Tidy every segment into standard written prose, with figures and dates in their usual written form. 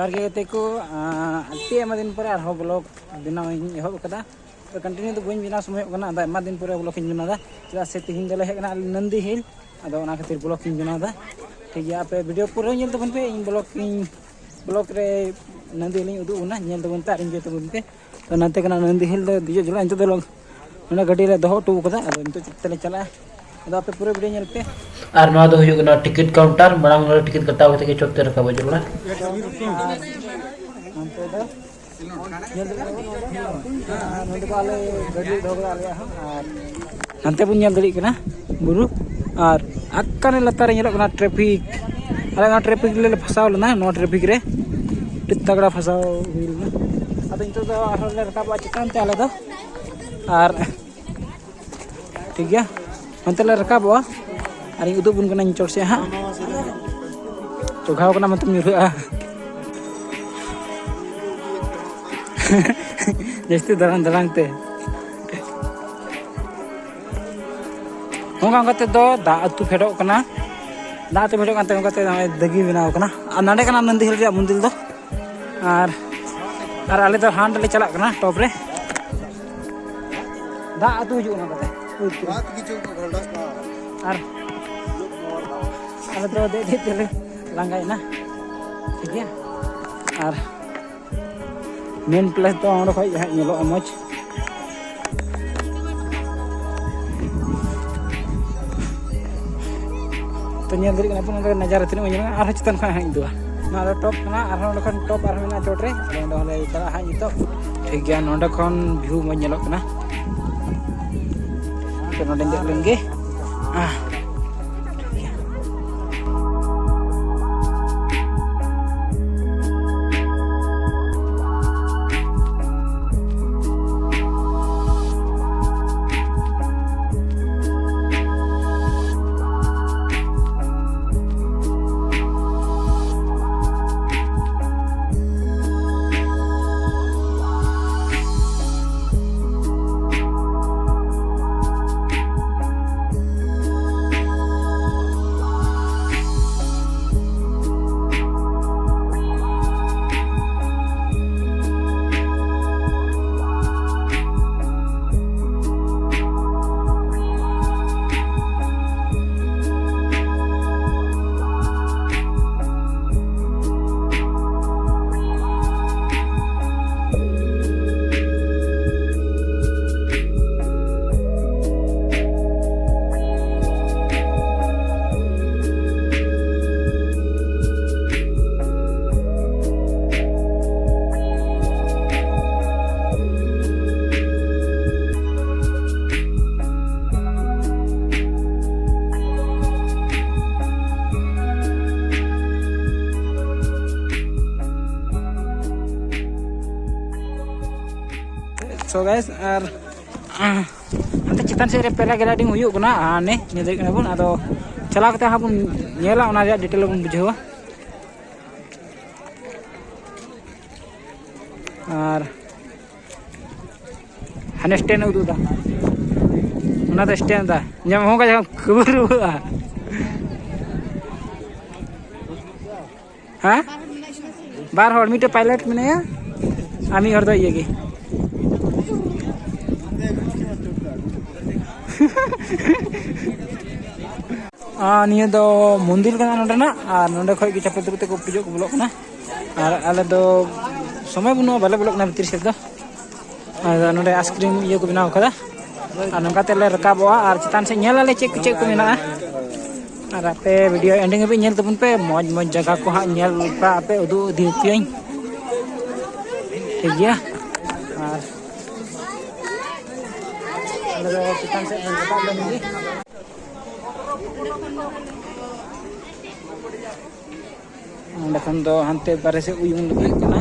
जोहार गे गते को अति आयमा दिन पर आरहो ब्लॉग बनाव एहब कदा तो कंटिन्यू तो बी बनाव समय होना अदा आयमा दिन पर ब्लॉग इन बनादा चेदा से तिहिन दले हेकना नंदी हिल अदा ओना खातिर ब्लॉग इन बनादा ठीक गया पे वीडियो पूरा नेल तबन पे इन ब्लॉग रे नंदी हिल उदु उना नेल तबन पे आरिन जे तबन पे तो नाते कना नंदी हिल दो दियो जला इंतो दो ओना गाड़ी रे दोहो टू कदा अदा इंतो चितले चला अदा पे पूरा वीडियो नेल पे और नवा दो हुयुग ना टिकट काउंटर मांग टिकट कटाव कते के चोकते रखा बजुला हमते दो नेल दो नोंदे को आले गाड़ी दोगरा आले और नंते बुन नेल दड़ी कना बुरु और अक्काने लतार नेल कना ट्रैफिक आले ना ट्रैफिक ले फसाव लना नो ट्रैफिक रे तगड़ा फसाव हुइलना अदा इंतो दो आरो ले रकाब चितान ते आले दो और ठीक गया अंते ले रकाब और उदू बुन कना चोक से हाँ चोघाव कना मत मिरुआ जस्ती दरंग ते होगा गते दो दा अतु फेडो कना दा अतु फेडो कांते गते दगी बनाव कना आ नाडे कना नंदी हिल रे मंदिर दो और आले दो हांड ले चला कना टॉप रे दा अतु हिजु ना गते बात किछु घोलडस ना और आले तो दे तेले लांगाय ना ठीक है और मेन प्लेस तो ओंडे खय नेलो मज तो नेल दरी कना अपन नजारा तिना मज आर चितन खय हां दुआ ना टॉप कना आर ओंडे खन टॉप आर मेना चोट रे ओंडे हले चला हां इतो ठीक गया नोंडे खन व्यू मज नेलो कना तो नोंडे देख लेंगे सो गाइस और अंत चितान से पैराग्लाइडिंग हुई कना आने नेल कना बन आदो चला कते हा बन नेला ओना रे डिटेल बन बुझावा और हने स्टैंड उदुदा ओना तो स्टैंड दा जम होगा जम खबर हुआ हां बार हर मिटे पायलट मनेया आमी हर दो येगी निया दो मंदिर कना नोडना और नोडे खय गे चापे दुते को पुजो को ब्लॉक ना और आले दो समय बनो बाले ब्लॉक ना भीतर से दो और नोडे आइसक्रीम इयो को बनाव कदा और नंका तेले रकाबवा और चितान से नेलाले चेक को मेना और आपे वीडियो एंडिंग पे नेल तबन पे मौज मौज जगह को हा नेल पा आपे उदु दिपियन ठीक गया और आले चितान से रकाब लेंगे दो हंते बारे से उयुन लगे कना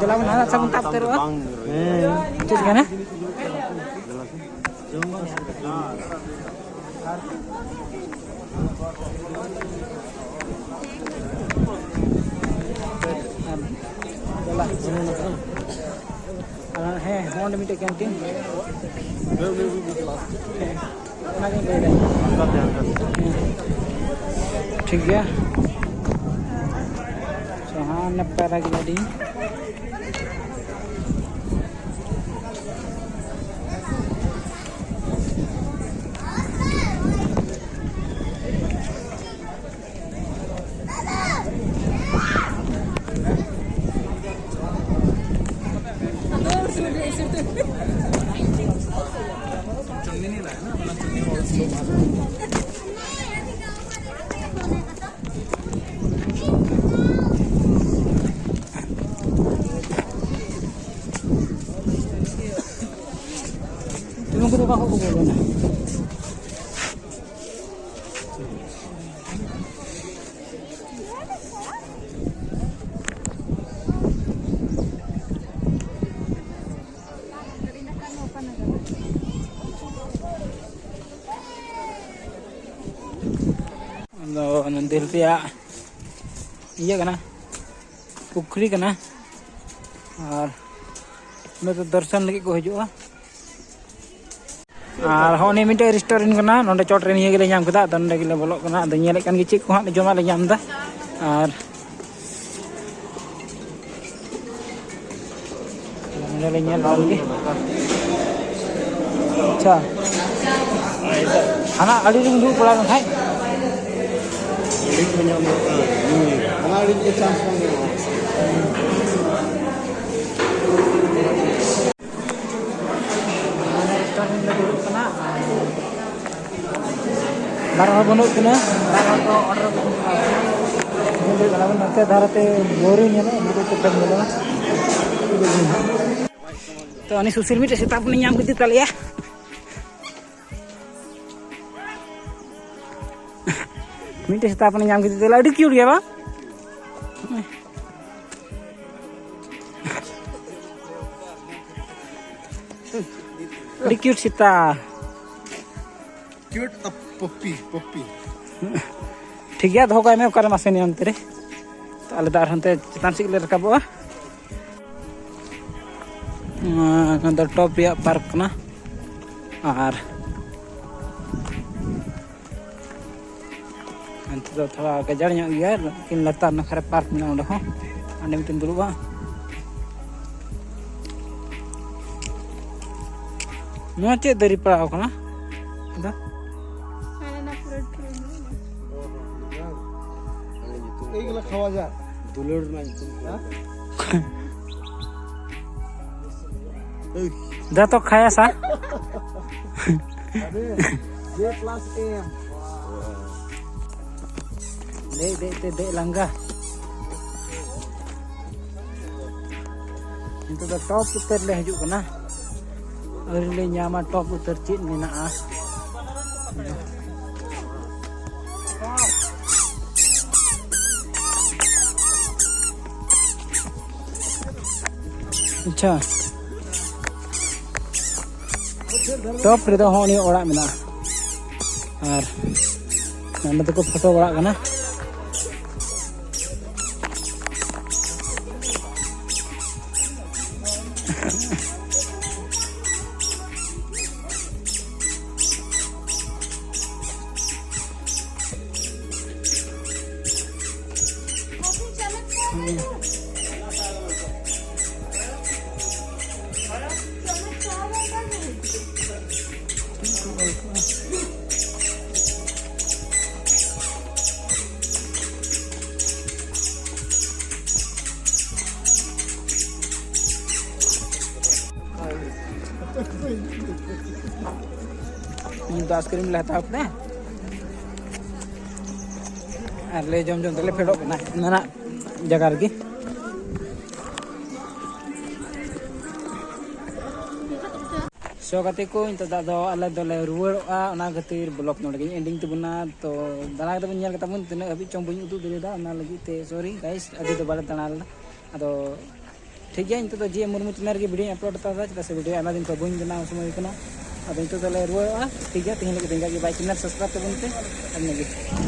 dela bun ada sabun tap terus itu kan ya ᱦᱮᱸ ᱚᱸᱰᱮ ᱢᱤᱫᱴᱮᱡ ᱠᱮᱱᱴᱤᱱ ᱚᱱᱟᱜᱤᱧ ᱞᱟᱹᱭᱫᱟ ᱴᱷᱤक गया so हाँ paragliding Tunggu dulu aku boleh na. Nanti ya iya kana pukri kana और मैं तो दर्शन लगे को हजूआ और होनी मिटे रेस्टोरेंट करना नोंडे चोट रे निये गेले नाम कदा नोंडे गेले बोलोक कना द नेले कान गे चेक को हां जमा ले नाम दा और नोंडे ले नेल लागे अच्छा हाना अडी रिंग दु पड़ा खाय लिंक बन्या हाना रिंग के चांस बारह बनू कना बारह को ऑर्डर बोले गलावन नते धारते बोरी नेला बुको को तब नेला तो अनि सुशील मिटे सेता पुनी नाम किति तलिया मिटे सेता पुनी नाम किति तला अडी क्यूट गया बा अडी क्यूट सेता क्यूट पप्पी पप्पी ठीक है धोका में ओकर मासे नियम तेरे तो आले दार हनते चितान सिक ले रकाबो अंदर टॉप या पार्क ना और अंत तो थोड़ा गजड़ ᱧᱚᱜ गया लेकिन लतार ना खरे पार्क में ओंडे हो अंडे मिटन दुलुबा नो चे दरी पड़ाव कना दा এইগুলা খাওয়া যায় দুলুর না दा तो खाया सा अरे जे प्लस एम दे लंगा itu dah top utar le haju kana ari le nyama top utar cit menaa अच्छा टॉप रे हो नि ओड़ा मेना और नंदे तो को फोटो बड़ा कना ini tuh askrim lah tak apa le jom tele pedok kena nana jaga lagi so kate ko into da do ala dole ruwa ona gatir blog no lagi ending tu buna to dana kita punya kata pun tina abi chong bunyi utu diri da na lagi te sorry guys adi to bala tanal ado ठीक है into तो जे Murmu channel के video upload करता था जैसे video आना दिन को बुन जना समय कना अब into तो ले रुआ ठीक है तीन लगे देंगे कि भाई चैनल सब्सक्राइब कर बनते अब नहीं